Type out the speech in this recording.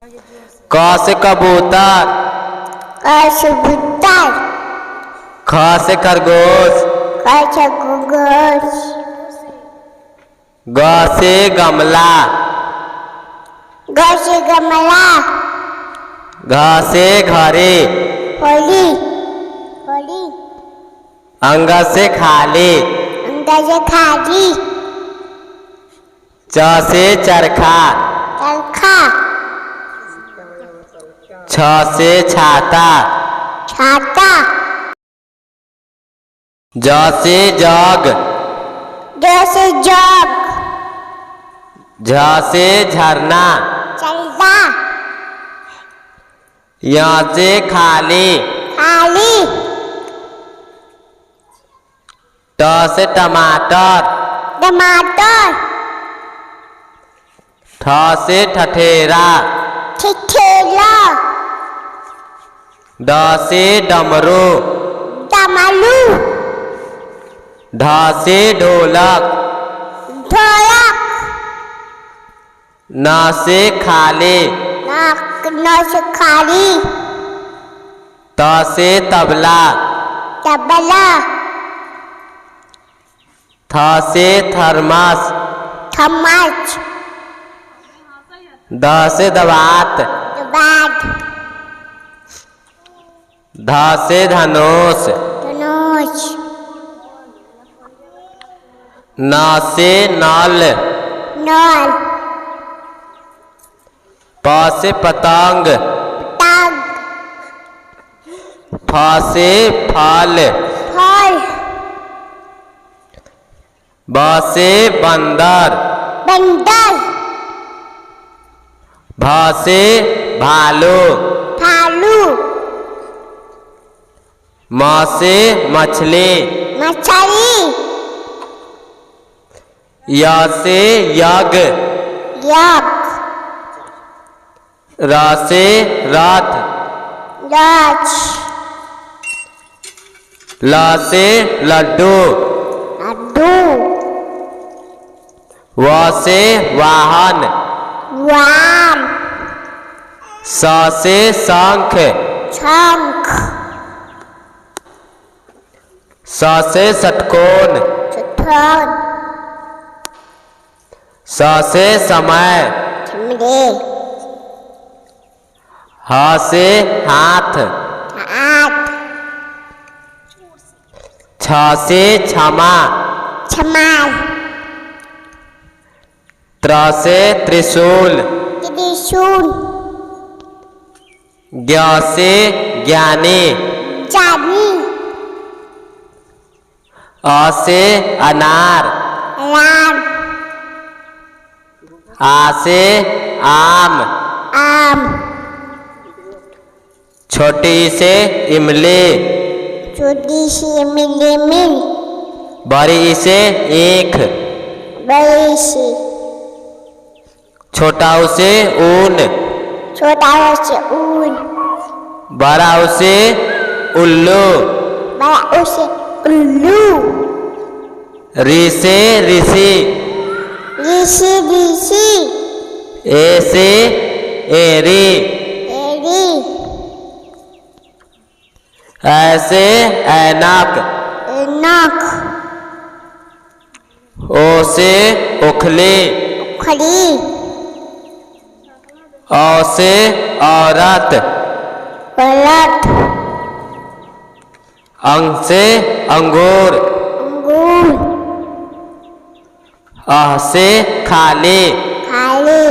क से कबूतर, क से कबूतर, ख से खरगोश, ख से खरगोश, ग से गमला, ग से गमला, घ से घड़ी, होली, होली, अंग से खाली, अंग से खाली, च से चरखा, चरखा, छ से छाता, छाता, ज से जग, ज से जग, झ से झरना, चलता, य से खाली, खाली, ट से टमाटर, टमाटर, ठ से ठठेरा, ठेला, ड से डमरू, डमरू, ढ से ढोलक, ढोलक, न से खाली, न से खाली, त से तबला, तबला, थ से थर्मस, थमच, द से दवात, बाद, ध से धनुष, धनुष, न से नल, नल, प से पतंग, पतंग, फ से फल, फल, ब से बंदर, बंदर, भ से भालू, भालू, म से मछली, मछली, य से यज्ञ, यज्ञ, र से रथ, राज, ल से लड्डू, लड्डू, व से वाहन, वाम, स से शंख, शंख, स से षटकोण, चतुर, स से समय, चमड़े, ह से हाथ, हाथ, छ से क्षमा, छमाल, त्र से त्रिशूल, त्रिशूल, ज्ञ से ज्ञानी, जानी, अ से अनार, राम, आ से आम, आम, छोटी से इमली, छोटी सी मिली मिल, बड़ी से ईख, बड़ी सी, छोटा से ऊन, छोटा से ऊन, बड़ा से उल्लू, बड़ा उसे उल्लू, ऋ से ऋषि, ऋषि ऋषि, ए से एरी, एरी, ऐसे ऐनक, नख, ओ से उखली, खड़ी, औ से औरत, पलट, अंग से अंगूर, अंगूर, अह से खाली, खाली,